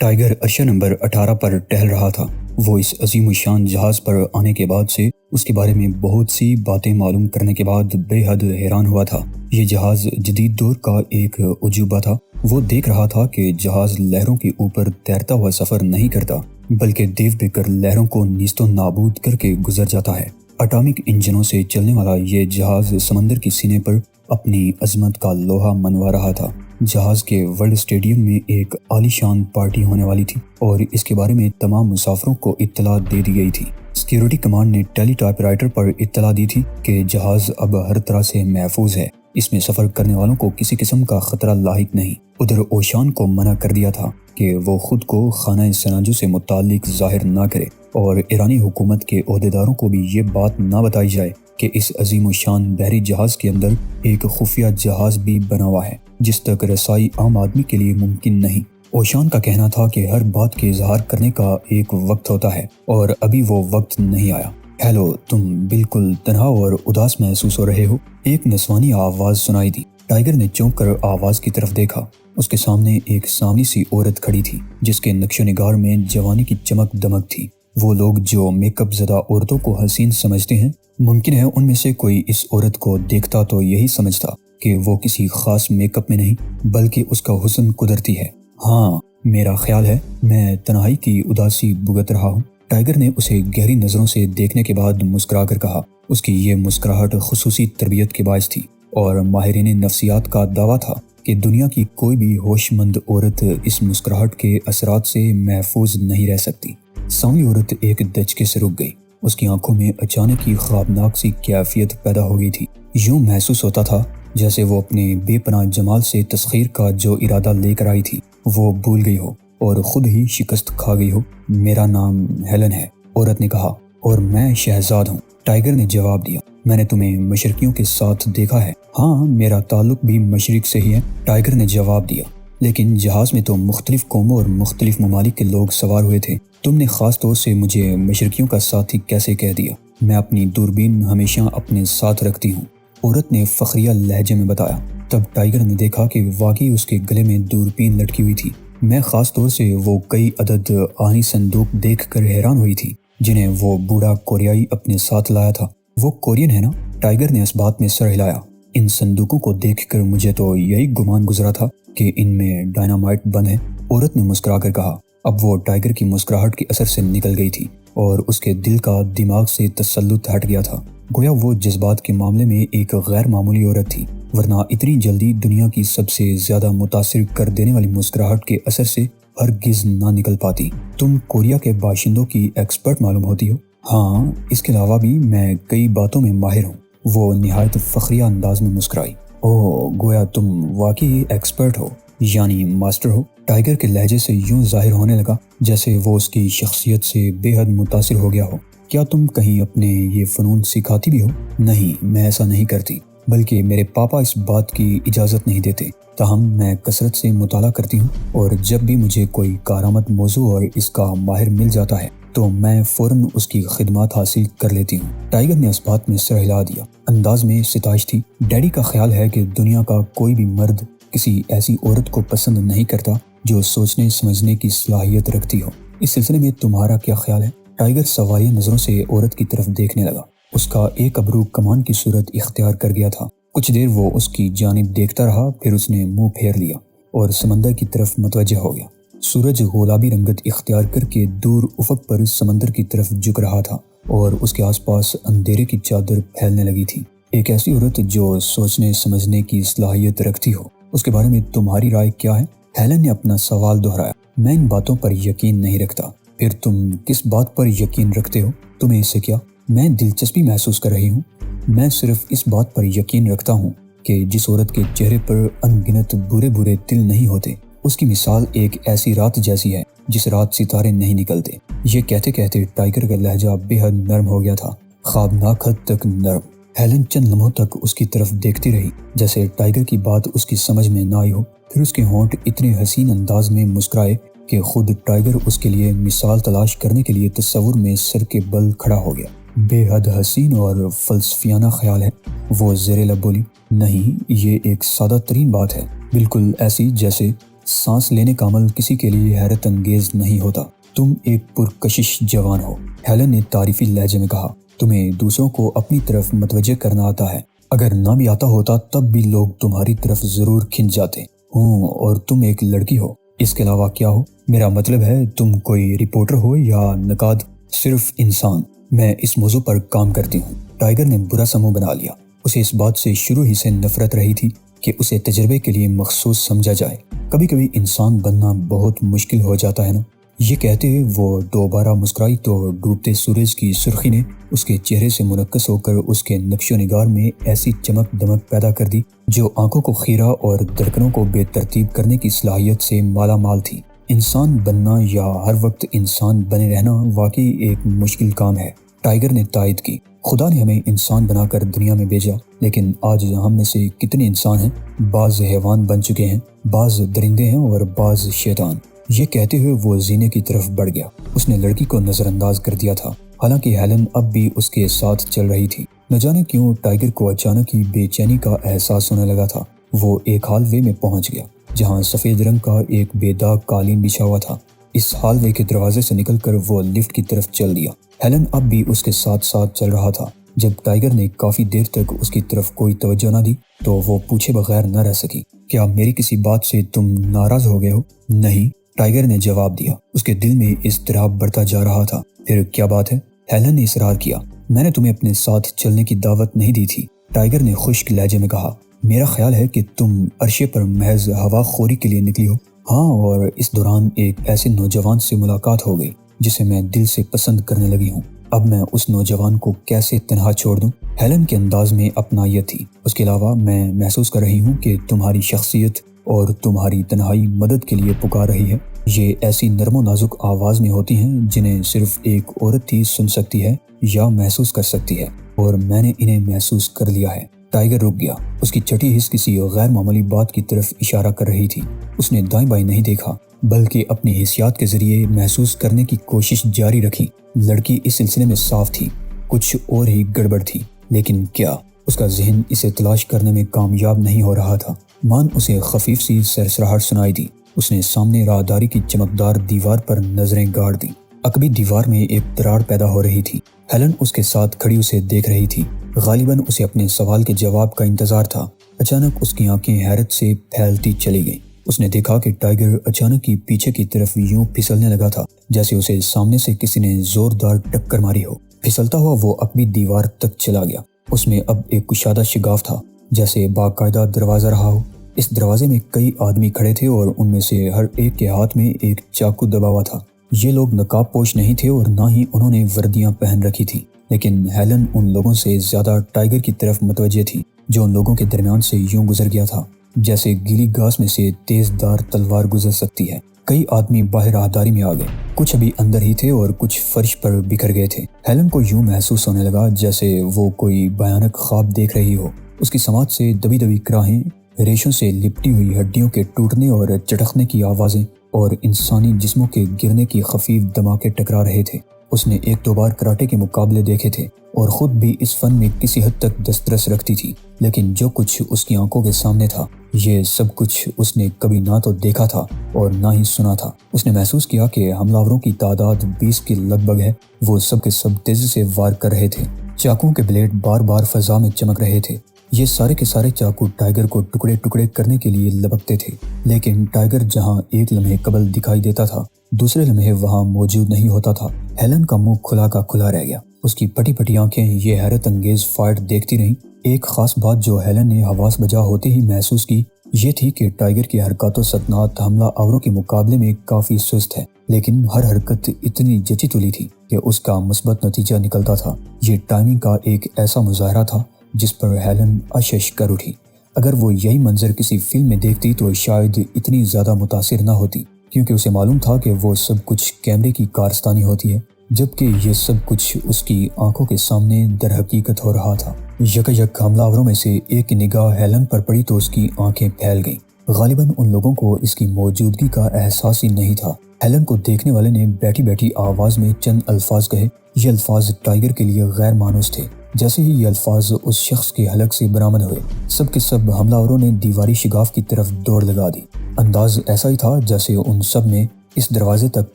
Tiger اشیا number 18 پر ٹہل رہا تھا۔ وہ اس عظیم الشان جہاز پر آنے کے بعد سے اس کے بارے میں بہت سی باتیں معلوم کرنے کے بعد بے حد حیران ہوا تھا۔ یہ جہاز جدید دور کا ایک عجوبہ تھا۔ وہ دیکھ رہا تھا کہ جہاز لہروں کے اوپر تیرتا ہوا سفر نہیں کرتا، بلکہ دیو بے کر لہروں کو نیست و نابود کر کے گزر جاتا ہے۔ اٹامک انجنوں سے چلنے والا یہ جہاز سمندر کے سینے پر اپنی عظمت کا لوہا منوا رہا تھا۔ جہاز کے ورلڈ اسٹیڈیم میں ایک عالی شان پارٹی ہونے والی تھی اور اس کے بارے میں تمام مسافروں کو اطلاع دے دی گئی تھی۔ سیکیورٹی کمانڈ نے ٹیلی ٹائپ رائٹر پر اطلاع دی تھی کہ جہاز اب ہر طرح سے محفوظ ہے، اس میں سفر کرنے والوں کو کسی قسم کا خطرہ لاحق نہیں۔ ادھر اوشان کو منع کر دیا تھا کہ وہ خود کو خانہ سناجو سے متعلق ظاہر نہ کرے اور ایرانی حکومت کے عہدیداروں کو بھی یہ بات نہ بتائی جائے کہ اس عظیم الشان بحری جہاز کے اندر ایک خفیہ جہاز بھی بنا ہوا ہے جس تک رسائی عام آدمی کے لیے ممکن نہیں۔ اوشان کا کہنا تھا کہ ہر بات کے اظہار کرنے کا ایک وقت ہوتا ہے اور ابھی وہ وقت نہیں آیا۔ ہیلو، تم بالکل تنہا اور اداس محسوس ہو رہے ہو، ایک نسوانی آواز سنائی دی۔ ٹائیگر نے چونک کر آواز کی طرف دیکھا۔ اس کے سامنے ایک سامری سی عورت کھڑی تھی جس کے نقش و نگار میں جوانی کی چمک دمک تھی۔ وہ لوگ جو میک اپ زدہ عورتوں کو حسین سمجھتے ہیں، ممکن ہے ان میں سے کوئی اس عورت کو دیکھتا تو یہی سمجھتا کہ وہ کسی خاص میک اپ میں نہیں بلکہ اس کا حسن قدرتی ہے۔ ہاں، میرا خیال ہے میں تنہائی کی اداسی بھگت رہا ہوں۔ ٹائیگر نے اسے گہری نظروں سے دیکھنے کے بعد مسکرا کر کہا۔ اس کی یہ مسکراہٹ خصوصی تربیت کے باعث تھی اور ماہرین نفسیات کا دعویٰ تھا کہ دنیا کی کوئی بھی ہوش مند عورت اس مسکراہٹ کے اثرات سے محفوظ نہیں رہ سکتی۔ سامری عورت ایک دھچکے سے رک گئی۔ اس کی آنکھوں میں اچانک ہی خوابناک سی کیفیت پیدا ہو گئی تھی۔ یوں محسوس ہوتا تھا جیسے وہ اپنے بے پناہ جمال سے تسخیر کا جو ارادہ لے کر آئی تھی وہ بھول گئی ہو اور خود ہی شکست کھا گئی ہو۔ میرا نام ہیلن ہے، عورت نے کہا، اور میں شہزاد ہوں۔ ٹائیگر نے جواب دیا، میں نے تمہیں مشرقیوں کے ساتھ دیکھا ہے۔ ہاں، میرا تعلق بھی مشرق سے ہی ہے، ٹائیگر نے جواب دیا، لیکن جہاز میں تو مختلف قوموں اور مختلف ممالک کے لوگ سوار ہوئے تھے۔ تم نے خاص طور سے مجھے مشرقیوں کا ساتھی کیسے کہہ دیا؟ میں اپنی دوربین ہمیشہ اپنے ساتھ رکھتی ہوں، عورت نے فخریہ لہجے میں بتایا۔ تب ٹائیگر نے دیکھا کہ واقعی اس کے گلے میں دوربین لٹکی ہوئی تھی۔ میں خاص طور سے وہ کئی عدد آہنی صندوق دیکھ کر حیران ہوئی تھی جنہیں وہ بوڑھا کوریائی اپنے ساتھ لایا تھا۔ وہ کورین ہے نا؟ ٹائیگر نے اس بات میں سر ہلایا۔ ان صندوقوں کو دیکھ کر مجھے تو یہی گمان گزرا تھا کہ ان میں ڈائنامائٹ بند ہے، عورت نے مسکرا کر کہا۔ اب وہ ٹائیگر کی مسکراہٹ کے اثر سے نکل گئی تھی اور اس کے دل کا دماغ سے تسلط ہٹ گیا تھا، گویا وہ جذبات کے معاملے میں ایک غیر معمولی عورت تھی، ورنہ اتنی جلدی دنیا کی سب سے زیادہ متاثر کر دینے والی مسکراہٹ کے اثر سے ہرگز نہ نکل پاتی۔ تم کوریا کے باشندوں کی ایکسپرٹ معلوم ہوتی ہو؟ ہاں، اس کے علاوہ بھی میں کئی باتوں میں ماہر ہوں، وہ نہایت فخریہ انداز میں مسکرائی۔ اوہ، گویا تم واقعی ایکسپرٹ ہو، یعنی ماسٹر ہو؟ ٹائیگر کے لہجے سے یوں ظاہر ہونے لگا جیسے وہ اس کی شخصیت سے بے حد متاثر ہو گیا ہو۔ کیا تم کہیں اپنے یہ فنون سکھاتی بھی ہو؟ نہیں، میں ایسا نہیں کرتی، بلکہ میرے پاپا اس بات کی اجازت نہیں دیتے۔ تاہم میں کثرت سے مطالعہ کرتی ہوں اور جب بھی مجھے کوئی کارآمد موضوع اور اس کا ماہر مل جاتا ہے تو میں فوراً اس کی خدمات حاصل کر لیتی ہوں۔ ٹائیگر نے اس بات میں سر ہلا دیا، انداز میں ستائش تھی۔ ڈیڈی کا خیال ہے کہ دنیا کا کوئی بھی مرد کسی ایسی عورت کو پسند نہیں کرتا جو سوچنے سمجھنے کی صلاحیت رکھتی ہو۔ اس سلسلے میں تمہارا کیا خیال ہے؟ ٹائیگر سوالیہ نظروں سے عورت کی طرف دیکھنے لگا۔ اس کا ایک ابرو کمان کی صورت اختیار کر گیا تھا۔ کچھ دیر وہ اس کی جانب دیکھتا رہا، پھر اس نے منہ پھیر لیا اور سمندر کی طرف متوجہ ہو گیا۔ سورج گلابی رنگت اختیار کر کے دور افق پر سمندر کی طرف جھک رہا تھا اور اس کے آس پاس اندھیرے کی چادر پھیلنے لگی تھی۔ ایک ایسی عورت جو سوچنے سمجھنے کی صلاحیت رکھتی ہو، اس کے بارے میں تمہاری رائے کیا ہے؟ ہیلن نے اپنا سوال دہرایا۔ میں ان باتوں پر یقین نہیں رکھتا۔ پھر تم کس بات پر یقین رکھتے ہو؟ تمہیں اس سے کیا؟ میں دلچسپی محسوس کر رہی ہوں۔ میں صرف اس بات پر یقین رکھتا ہوں کہ جس عورت کے چہرے پر ان گنت برے برے تل نہیں ہوتے، اس کی مثال ایک ایسی رات جیسی ہے جس رات ستارے نہیں نکلتے۔ یہ کہتے کہتے ٹائیگر کا لہجہ بے حد نرم ہو گیا تھا، خوابناک حد تک نرم۔ ہیلن چند لمحوں تک اس کی طرف دیکھتی رہی جیسے ٹائیگر کی بات اس کی سمجھ میں نہ آئی ہو، پھر اس کے ہونٹ اتنے حسین انداز میں مسکرائے کہ خود ٹائیگر اس کے لیے مثال تلاش کرنے کے لیے تصور میں سر کے بل کھڑا ہو گیا۔ بے حد حسین اور فلسفیانہ خیال ہے، وہ زیر لب بولی۔ نہیں، یہ ایک سادہ ترین بات ہے، بالکل ایسی جیسے سانس لینے کا عمل کسی کے لیے حیرت انگیز نہیں ہوتا۔ تم ایک پرکشش جوان ہو، ہیلن نے تعریفی لہجے میں کہا۔ تمہیں دوسروں کو اپنی طرف متوجہ کرنا آتا ہے، اگر نہ بھی آتا ہوتا تب بھی لوگ تمہاری طرف ضرور کھنچ جاتے ہوں، اور تم ایک لڑکی ہو، اس کے علاوہ کیا ہو؟ میرا مطلب ہے تم کوئی رپورٹر ہو یا نقاد؟ صرف انسان۔ میں اس موضوع پر کام کرتی ہوں۔ ٹائیگر نے برا سا منہ بنا لیا۔ اسے اس بات سے شروع ہی سے نفرت رہی تھی کہ اسے تجربے کے لیے مخصوص سمجھا جائے۔ کبھی کبھی انسان بننا بہت مشکل ہو جاتا ہے نا۔ یہ کہتے ہوئے وہ دوبارہ مسکرائی تو ڈوبتے سورج کی سرخی نے اس کے چہرے سے منعکس ہو کر اس کے نقش و نگار میں ایسی چمک دمک پیدا کر دی جو آنکھوں کو خیرہ اور دھڑکنوں کو بے ترتیب کرنے کی صلاحیت سے مالا مال تھی۔ انسان بننا یا ہر وقت انسان بنے رہنا واقعی ایک مشکل کام ہے، ٹائیگر نے تائید کی۔ خدا نے ہمیں انسان بنا کر دنیا میں بھیجا، لیکن آج ہم میں سے کتنے انسان ہیں؟ بعض حیوان بن چکے ہیں، بعض درندے ہیں اور بعض شیطان۔ یہ کہتے ہوئے وہ زینے کی طرف بڑھ گیا۔ اس نے لڑکی کو نظر انداز کر دیا تھا، حالانکہ ہیلن اب بھی اس کے ساتھ چل رہی تھی۔ نہ جانے کیوں ٹائیگر کو اچانک ہی بے چینی کا احساس ہونے لگا تھا۔ وہ ایک ہال وے میں پہنچ گیا جہاں سفید رنگ کا ایک بے داغ قالین بچھا ہوا تھا۔ اس ہال وے کے دروازے سے نکل کر وہ لفٹ کی طرف چل دیا۔ ہیلن اب بھی اس کے ساتھ ساتھ چل رہا تھا۔ جب ٹائیگر نے کافی دیر تک اس کی طرف کوئی توجہ نہ دی تو وہ پوچھے بغیر نہ رہ سکی۔ کیا میری کسی بات سے تم ناراض ہو گئے ہو؟ نہیں، ٹائیگر نے جواب دیا۔ اس کے دل میں اضطراب بڑھتا جا رہا تھا۔ پھر کیا بات ہے؟ ہیلن نے اصرار کیا۔ میں نے تمہیں اپنے ساتھ چلنے کی دعوت نہیں دی تھی، ٹائیگر نے خشک لہجے میں کہا۔ میرا خیال ہے کہ تم عرشے پر محض ہوا خوری کے لیے نکلی ہو۔ ہاں، اور اس دوران ایک ایسے نوجوان سے ملاقات ہو گئی جسے میں دل سے پسند کرنے لگی ہوں۔ اب میں اس نوجوان کو کیسے تنہا چھوڑ دوں؟ ہیلن کے انداز میں اپنائیت تھی۔ اس کے علاوہ میں محسوس کر رہی ہوں کہ تمہاری شخصیت اور تمہاری تنہائی مدد کے لیے پکار رہی ہے۔ یہ ایسی نرم و نازک آواز میں ہوتی ہیں جنہیں صرف ایک عورت ہی سن سکتی ہے یا محسوس کر سکتی ہے، اور میں نے انہیں محسوس کر لیا ہے۔ ٹائیگر رک گیا۔ اس کی چھٹی حس کسی غیر معمولی بات کی طرف اشارہ کر رہی تھی۔ اس نے دائیں بائیں نہیں دیکھا بلکہ اپنی حسیات کے ذریعے محسوس کرنے کی کوشش جاری رکھی۔ لڑکی اس سلسلے میں صاف تھی، کچھ اور ہی گڑبڑ تھی، لیکن کیا؟ اس کا ذہن اسے تلاش کرنے میں کامیاب نہیں ہو رہا تھا۔ مان اسے خفیف سی سرسراہٹ سنائی دی۔ اس نے سامنے راہداری کی چمکدار دیوار پر نظریں گاڑ دیں۔ عقبی دیوار میں ایک دراڑ پیدا ہو رہی تھی۔ ہیلن اس کے ساتھ کھڑی اسے دیکھ رہی تھی۔ غالباً اسے اپنے سوال کے جواب کا انتظار تھا۔ اچانک اس کی آنکھیں حیرت سے پھیلتی چلی گئیں۔ اس نے دیکھا کہ ٹائیگر اچانک ہی پیچھے کی طرف یوں پھسلنے لگا تھا جیسے اسے سامنے سے کسی نے زوردار ٹکر ماری ہو۔ پھسلتا ہوا وہ عقبی دیوار تک چلا گیا۔ اس میں اب ایک کشادہ شگاف تھا، جیسے باقاعدہ دروازہ رہا ہو۔ اس دروازے میں کئی آدمی کھڑے تھے اور ان میں سے ہر ایک کے ہاتھ میں ایک چاقو دبا ہوا تھا۔ یہ لوگ نقاب پوش نہیں تھے اور نہ ہی انہوں نے وردیاں پہن رکھی تھی، لیکن ہیلن ان لوگوں سے زیادہ ٹائیگر کی طرف متوجہ تھی جو ان لوگوں کے درمیان سے یوں گزر گیا تھا جیسے گیلی گھاس میں سے تیز دار تلوار گزر سکتی ہے۔ کئی آدمی باہر راہداری میں آ گئے، کچھ ابھی اندر ہی تھے اور کچھ فرش پر بکھر گئے تھے۔ ہیلن کو یوں محسوس ہونے لگا جیسے وہ کوئی بھیانک خواب دیکھ رہی ہو۔ اس کی سماعت سے دبی دبی کراہیں، ریشوں سے لپٹی ہوئی ہڈیوں کے ٹوٹنے اور چٹکنے کی آوازیں اور انسانی جسموں کے گرنے کی خفیف دھماکے ٹکرا رہے تھے۔ اس نے ایک دو بار کراٹے کے مقابلے دیکھے تھے اور خود بھی اس فن میں کسی حد تک دسترس رکھتی تھی، لیکن جو کچھ اس کی آنکھوں کے سامنے تھا یہ سب کچھ اس نے کبھی نہ تو دیکھا تھا اور نہ ہی سنا تھا۔ اس نے محسوس کیا کہ حملہ آوروں کی تعداد 20 کے لگ بھگ ہے۔ وہ سب کے سب تیزی سے وار کر رہے تھے۔ چاقوؤں کے بلیڈ بار بار فضا میں چمک رہے تھے۔ یہ سارے کے سارے چاقو ٹائیگر کو ٹکڑے ٹکڑے کرنے کے لیے لپکتے تھے، لیکن ٹائیگر جہاں ایک لمحے قبل دکھائی دیتا تھا دوسرے لمحے وہاں موجود نہیں ہوتا تھا۔ ہیلن کا منہ کھلا کا کھلا رہ گیا۔ اس کی پھٹی پھٹی آنکھیں یہ حیرت انگیز فائٹ دیکھتی رہیں۔ ایک خاص بات جو ہیلن نے حواس بجا ہوتے ہی محسوس کی یہ تھی کہ ٹائیگر کی حرکات و سکنات حملہ آوروں کے مقابلے میں کافی سست ہے، لیکن ہر حرکت اتنی جچی تلی تھی کہ اس کا مثبت نتیجہ نکلتا تھا۔ یہ ٹائمنگ کا ایک ایسا مظاہرہ تھا جس پر ہیلن اشش کر اٹھی۔ اگر وہ یہی منظر کسی فلم میں دیکھتی تو شاید اتنی زیادہ متاثر نہ ہوتی، کیونکہ اسے معلوم تھا کہ وہ سب کچھ کیمرے کی کارستانی ہوتی ہے، جبکہ یہ سب کچھ اس کی آنکھوں کے سامنے در حقیقت ہو رہا تھا۔ یک حملہ آوروں میں سے ایک کی نگاہ ہیلن پر پڑی تو اس کی آنکھیں پھیل گئیں۔ غالباً ان لوگوں کو اس کی موجودگی کا احساس ہی نہیں تھا۔ ہیلن کو دیکھنے والے نے بیٹھی بیٹھی آواز میں چند الفاظ کہے۔ یہ الفاظ ٹائیگر کے لیے غیر مانوس تھے۔ جیسے ہی یہ الفاظ اس شخص کے حلق سے برآمد ہوئے، سب کے سب حملہ آوروں نے دیواری شگاف کی طرف دوڑ لگا دی۔ انداز ایسا ہی تھا جیسے ان سب میں اس دروازے تک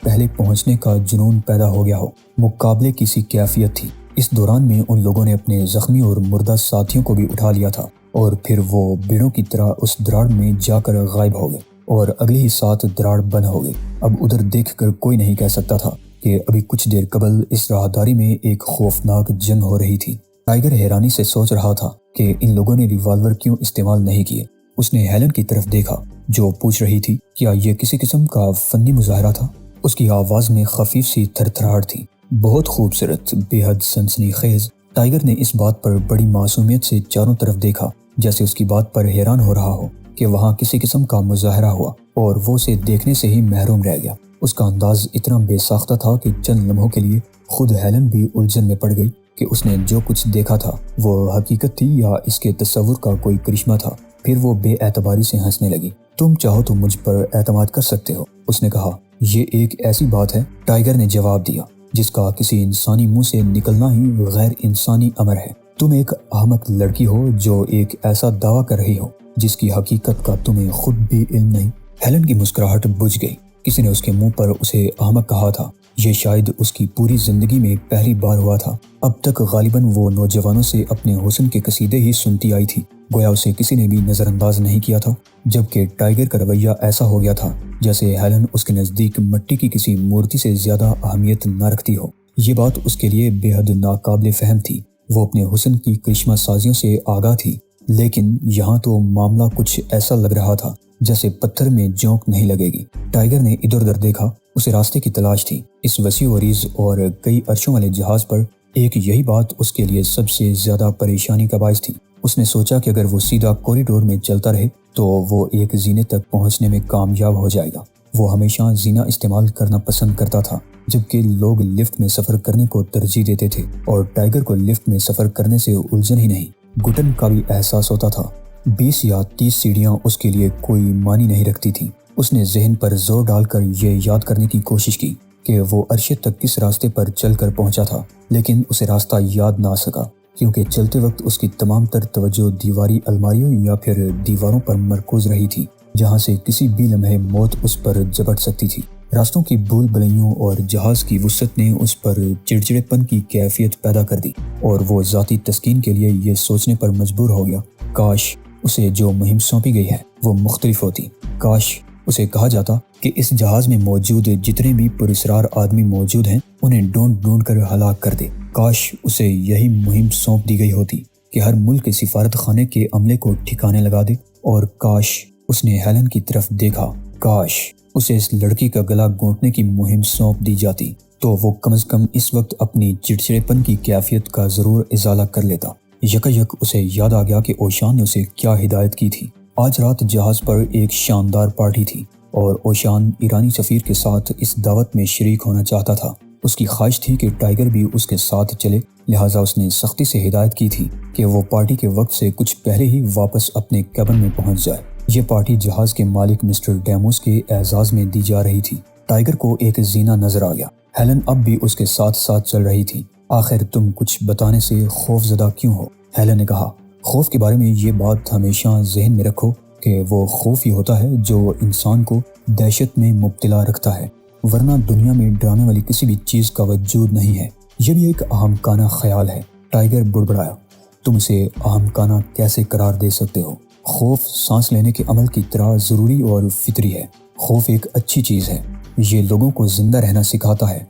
پہلے پہنچنے کا جنون پیدا ہو گیا ہو۔ مقابلے کی سی کیفیت تھی۔ اس دوران میں ان لوگوں نے اپنے زخمی اور مردہ ساتھیوں کو بھی اٹھا لیا تھا اور پھر وہ بیڑوں کی طرح اس دراڑ میں جا کر غائب ہو گئے اور اگلے ہی ساتھ دراڑ بند ہو گئی۔ اب ادھر دیکھ کر کوئی نہیں کہہ سکتا تھا کہ ابھی کچھ دیر قبل اس راہداری میں ایک خوفناک جنگ ہو رہی تھی۔ ٹائیگر حیرانی سے سوچ رہا تھا کہ ان لوگوں نے ریوالور کیوں استعمال نہیں کیے۔ اس نے ہیلن کی طرف دیکھا جو پوچھ رہی تھی کیا یہ کسی قسم کا فنی مظاہرہ تھا۔ اس کی آواز میں خفیف سی تھر تھراہٹ تھی۔ بہت خوبصورت، بے حد سنسنی خیز۔ ٹائیگر نے اس بات پر بڑی معصومیت سے چاروں طرف دیکھا جیسے اس کی بات پر حیران ہو رہا ہو کہ وہاں کسی قسم کا مظاہرہ ہوا اور وہ اسے دیکھنے سے ہی محروم رہ گیا۔ اس کا انداز اتنا بے ساختہ تھا کہ چند لمحوں کے لیے خود ہیلن بھی الجھن میں پڑ گئی کہ اس نے جو کچھ دیکھا تھا وہ حقیقت تھی یا اس کے تصور کا کوئی کرشمہ تھا۔ پھر وہ بے اعتباری سے ہنسنے لگی۔ تم چاہو تو مجھ پر اعتماد کر سکتے ہو، اس نے کہا۔ یہ ایک ایسی بات ہے، ٹائیگر نے جواب دیا، جس کا کسی انسانی منہ سے نکلنا ہی غیر انسانی امر ہے۔ تم ایک احمق لڑکی ہو جو ایک ایسا دعویٰ کر رہی ہو جس کی حقیقت کا تمہیں خود بھی علم نہیں۔ ہیلن کی مسکراہٹ بجھ گئی۔ کسی نے اس کے منہ پر اسے احمق کہا تھا۔ یہ شاید اس کی پوری زندگی میں پہلی بار ہوا تھا۔ اب تک غالباً وہ نوجوانوں سے اپنے حسن کے قصیدے ہی سنتی آئی تھی، گویا اسے کسی نے بھی نظر انداز نہیں کیا تھا، جبکہ ٹائیگر کا رویہ ایسا ہو گیا تھا جیسے ہیلن اس کے نزدیک مٹی کی کسی مورتی سے زیادہ اہمیت نہ رکھتی ہو۔ یہ بات اس کے لیے بے حد ناقابل فہم تھی۔ وہ اپنے حسن کی کرشمہ سازیوں سے آگاہ تھی، لیکن یہاں تو معاملہ کچھ ایسا لگ رہا تھا جیسے پتھر میں جونک نہیں لگے گی۔ ٹائیگر نے ادھر ادھر دیکھا، اسے راستے کی تلاش تھی۔ اس وسیع و عریض اور کئی عرشوں والے جہاز پر ایک یہی بات اس کے لیے سب سے زیادہ پریشانی کا باعث تھی۔ اس نے سوچا کہ اگر وہ سیدھا کوریڈور میں چلتا رہے تو وہ ایک زینے تک پہنچنے میں کامیاب ہو جائے گا۔ وہ ہمیشہ زینہ استعمال کرنا پسند کرتا تھا، جبکہ لوگ لفٹ میں سفر کرنے کو ترجیح دیتے تھے، اور ٹائیگر کو لفٹ میں سفر کرنے سے الجھن ہی نہیں، گھٹن کا بھی احساس ہوتا تھا۔ 20 یا 30 سیڑھیاں اس کے لیے کوئی معنی نہیں رکھتی تھیں۔ اس نے ذہن پر زور ڈال کر یہ یاد کرنے کی کوشش کی کہ وہ عرشے تک کس راستے پر چل کر پہنچا تھا، لیکن اسے راستہ یاد نہ آ سکا کیونکہ چلتے وقت اس کی تمام تر توجہ دیواری الماریوں یا پھر دیواروں پر مرکوز رہی تھی، جہاں سے کسی بھی لمحے موت اس پر جھپٹ سکتی تھی۔ راستوں کی بھول بھلیوں اور جہاز کی وسعت نے اس پر چڑچڑے پن کی کیفیت پیدا کر دی، اور وہ ذاتی تسکین کے لیے یہ سوچنے پر مجبور ہو گیا کاش اسے جو مہم سونپی گئی ہے وہ مختلف ہوتی۔ کاش اسے کہا جاتا کہ اس جہاز میں موجود جتنے بھی پراسرار آدمی موجود ہیں انہیں ڈھونڈ ڈھونڈ کر ہلاک کر دے۔ کاش اسے یہی مہم سونپ دی گئی ہوتی کہ ہر ملک کے سفارت خانے کے عملے کو ٹھکانے لگا دے، اور کاش اس نے ہیلن کی طرف دیکھا۔ کاش اسے اس لڑکی کا گلا گھونٹنے کی مہم سونپ دی جاتی تو وہ کم از کم اس وقت اپنی چڑچڑے پن کی کیفیت کا ضرور ازالہ کر لیتا۔ یکایک اسے یاد آ گیا کہ اوشان نے اسے کیا ہدایت کی تھی۔ آج رات جہاز پر ایک شاندار پارٹی تھی اور اوشان ایرانی سفیر کے ساتھ اس دعوت میں شریک ہونا چاہتا تھا۔ اس کی خواہش تھی کہ ٹائیگر بھی اس کے ساتھ چلے، لہٰذا اس نے سختی سے ہدایت کی تھی کہ وہ پارٹی کے وقت سے کچھ پہلے ہی واپس اپنے کیبن میں پہنچ جائے۔ یہ پارٹی جہاز کے مالک مسٹر ڈیموس کے اعزاز میں دی جا رہی تھی۔ ٹائیگر کو ایک زینہ نظر آ گیا۔ ہیلن اب بھی اس کے ساتھ ساتھ چل رہی تھی۔ آخر تم کچھ بتانے سے خوف زدہ کیوں ہو؟ ہیلن نے کہا۔ خوف کے بارے میں یہ بات ہمیشہ ذہن میں رکھو کہ وہ خوف ہی ہوتا ہے جو انسان کو دہشت میں مبتلا رکھتا ہے، ورنہ دنیا میں ڈرانے والی کسی بھی چیز کا وجود نہیں ہے۔ یہ بھی ایک احمقانہ خیال ہے، ٹائیگر بڑبڑایا۔ تم اسے احمقانہ کیسے قرار دے سکتے ہو؟ خوف سانس لینے کے عمل کی طرح ضروری اور فطری ہے۔ خوف ایک اچھی چیز ہے، یہ لوگوں کو زندہ رہنا سکھاتا ہے۔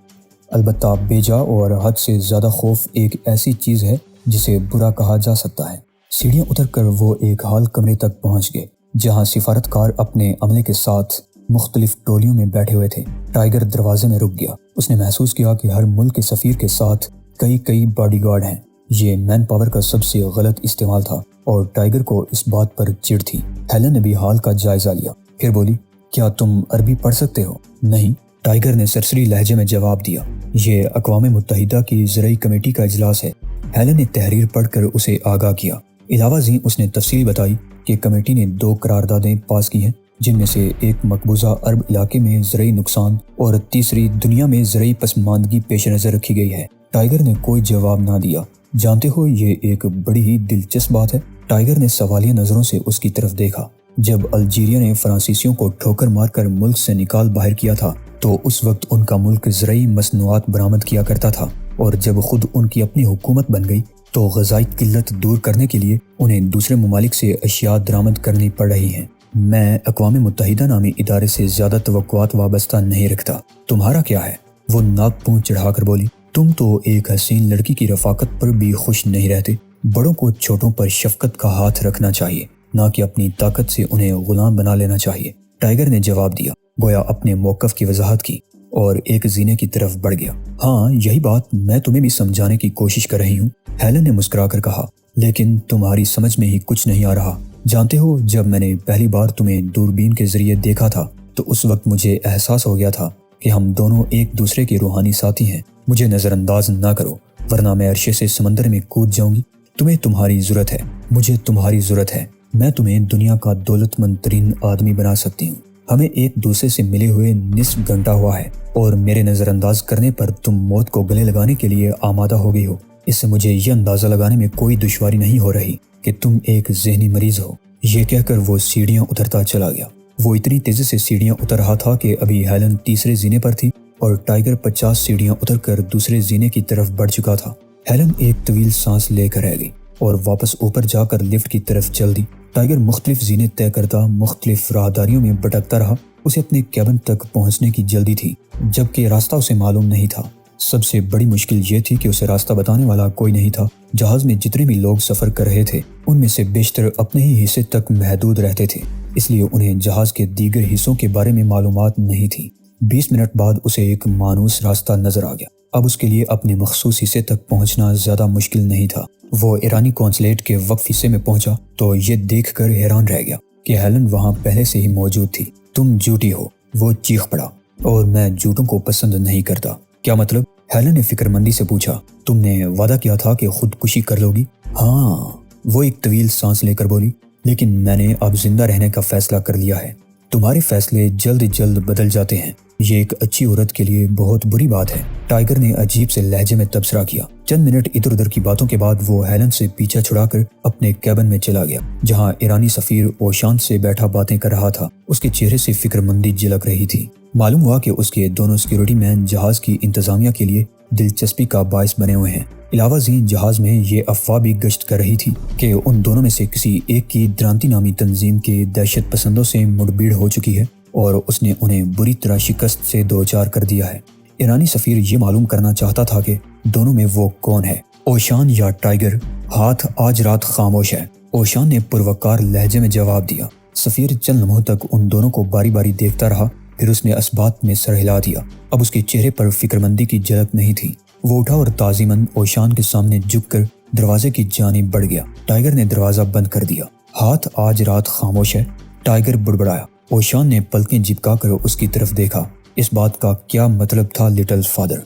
البتہ بیجا اور حد سے زیادہ خوف ایک ایسی چیز ہے جسے برا کہا جا سکتا ہے۔ سیڑھیاں اتر کر وہ ایک ہال کمرے تک پہنچ گئے جہاں سفارتکار اپنے عملے کے ساتھ مختلف ٹولیوں میں بیٹھے ہوئے تھے۔ ٹائیگر دروازے میں رک گیا۔ اس نے محسوس کیا کہ ہر ملک کے سفیر کے ساتھ کئی باڈی گارڈ ہیں۔ یہ مین پاور کا سب سے غلط استعمال تھا اور ٹائیگر کو اس بات پر چڑ تھی۔ ہیلن نے بھی حال کا جائزہ لیا، پھر بولی، کیا تم عربی پڑھ سکتے ہو؟ نہیں، ٹائیگر نے سرسری لہجے میں جواب دیا۔ یہ اقوام متحدہ کی زرعی کمیٹی کا اجلاس ہے۔ ہیلن نے تحریر پڑھ کر اسے آگاہ کیا۔ علاوہ ازیں اس نے تفصیل بتائی کہ کمیٹی نے 2 قراردادیں پاس کی ہیں، جن میں سے ایک مقبوضہ عرب علاقے میں زرعی نقصان اور تیسری دنیا میں زرعی پسماندگی پیش نظر رکھی گئی ہے۔ ٹائیگر نے کوئی جواب نہ دیا۔ جانتے ہو یہ ایک بڑی ہی دلچسپ بات ہے۔ ٹائیگر نے سوالیہ نظروں سے اس کی طرف دیکھا۔ جب الجیریا نے فرانسیسیوں کو ٹھوکر مار کر ملک سے نکال باہر کیا تھا تو اس وقت ان کا ملک زرعی مصنوعات برآمد کیا کرتا تھا، اور جب خود ان کی اپنی حکومت بن گئی تو غذائی قلت دور کرنے کے لیے انہیں دوسرے ممالک سے اشیاء درآمد کرنی پڑ رہی ہیں۔ میں اقوام متحدہ نامی ادارے سے زیادہ توقعات وابستہ نہیں رکھتا، تمہارا کیا ہے؟ وہ ناک پونچھ چڑھا کر بولی۔ تم تو ایک حسین لڑکی کی رفاقت پر بھی خوش نہیں رہتے۔ بڑوں کو چھوٹوں پر شفقت کا ہاتھ رکھنا چاہیے، نہ کہ اپنی طاقت سے انہیں غلام بنا لینا چاہیے۔ ٹائیگر نے جواب دیا، گویا اپنے موقف کی وضاحت کی، اور ایک زینے کی طرف بڑھ گیا۔ ہاں، یہی بات میں تمہیں بھی سمجھانے کی کوشش کر رہی ہوں، ہیلن نے مسکرا کر کہا، لیکن تمہاری سمجھ میں ہی کچھ نہیں آ رہا۔ جانتے ہو، جب میں نے پہلی بار تمہیں دوربین کے ذریعے دیکھا تھا تو اس وقت مجھے احساس ہو گیا تھا کہ ہم دونوں ایک دوسرے کے روحانی ساتھی ہیں۔ مجھے نظر انداز نہ کرو، ورنہ میں عرشے سے سمندر میں کود جاؤں گی۔ تمہیں تمہاری ضرورت ہے، مجھے تمہاری ضرورت ہے۔ میں تمہیں دنیا کا دولت مند ترین آدمی بنا سکتی ہوں۔ ہمیں ایک دوسرے سے ملے ہوئے نصف گھنٹہ ہوا ہے، اور میرے نظر انداز کرنے پر تم موت کو گلے لگانے کے لیے آمادہ ہو گئی ہو۔ اس سے مجھے یہ اندازہ لگانے میں کوئی دشواری نہیں ہو رہی کہ تم ایک ذہنی مریض ہو۔ یہ کہہ کر وہ سیڑھیاں اترتا چلا گیا۔ وہ اتنی تیزی سے سیڑھیاں اتر رہا تھا کہ ابھی ہیلن تیسرے زینے پر تھی اور ٹائیگر 50 سیڑھیاں اتر کر دوسرے زینے کی طرف بڑھ چکا تھا۔ ہیلن ایک طویل سانس لے کر رہ گئی اور واپس اوپر جا کر لفٹ کی طرف چل دی۔ ٹائیگر مختلف زینے طے کرتا مختلف راہداریوں میں بھٹکتا رہا۔ اسے اپنے کیبن تک پہنچنے کی جلدی تھی، جبکہ راستہ اسے معلوم نہیں تھا۔ سب سے بڑی مشکل یہ تھی کہ اسے راستہ بتانے والا کوئی نہیں تھا۔ جہاز میں جتنے بھی لوگ سفر کر رہے تھے ان میں سے بیشتر اپنے ہی حصے تک محدود رہتے تھے، اس لیے انہیں جہاز کے دیگر حصوں کے بارے میں معلومات نہیں تھی۔ 20 منٹ بعد اسے ایک مانوس راستہ نظر آ گیا۔ اب اس کے لیے اپنے مخصوص حصے تک پہنچنا زیادہ مشکل نہیں تھا۔ وہ ایرانی قونصلیٹ کے وقف حصے میں پہنچا تو یہ دیکھ کر حیران رہ گیا کہ ہیلن وہاں پہلے سے ہی موجود تھی۔ تم جھوٹی ہو، وہ چیخ پڑا، اور میں جھوٹوں کو پسند نہیں کرتا۔ کیا مطلب؟ ہیلن نے فکر مندی سے پوچھا۔ تم نے وعدہ کیا تھا کہ خودکشی کر لو گی؟ ہاں، وہ ایک طویل سانس لے کر بولی، لیکن میں نے اب زندہ رہنے کا فیصلہ کر لیا ہے۔ تمہارے فیصلے جلد جلد بدل جاتے ہیں، یہ ایک اچھی عورت کے لیے بہت بری بات ہے، ٹائیگر نے عجیب سے لہجے میں تبصرہ کیا۔ چند منٹ ادھر ادھر کی باتوں کے بعد وہ ہیلن سے پیچھا چھڑا کر اپنے کیبن میں چلا گیا، جہاں ایرانی سفیر اوشان سے بیٹھا باتیں کر رہا تھا۔ اس کے چہرے سے فکر مندی جھلک رہی تھی۔ معلوم ہوا کہ اس کے دونوں سیکیورٹی مین جہاز کی انتظامیہ کے لیے دلچسپی کا باعث بنے ہوئے ہیں۔ علاوہ ازیں جہاز میں یہ افواہ بھی گشت کر رہی تھی کہ ان دونوں میں سے کسی ایک کی درانتی نامی تنظیم کے دہشت پسندوں سے مڑبھیڑ ہو چکی ہے اور اس نے انہیں بری طرح شکست سے دوچار کر دیا ہے۔ ایرانی سفیر یہ معلوم کرنا چاہتا تھا کہ دونوں میں وہ کون ہے، اوشان یا ٹائیگر۔ ہاتھ آج رات خاموش ہے، اوشان نے پروقار لہجے میں جواب دیا۔ سفیر چند لمحوں تک ان دونوں کو باری باری دیکھتا رہا، پھر اس نے اسبات میں سر ہلا دیا۔ اب اس کے چہرے پر فکر مندی کی جھلک نہیں تھی۔ وہ اٹھا اور تعظیماً اوشان کے سامنے جھک کر دروازے کی جانب بڑھ گیا۔ ٹائیگر نے دروازہ بند کر دیا۔ ہاتھ آج رات خاموش ہے، ٹائیگر بڑبڑایا۔ اوشان نے پلکیں جھپکا کر اس کی طرف دیکھا۔ اس بات کا کیا مطلب تھا لٹل فادر؟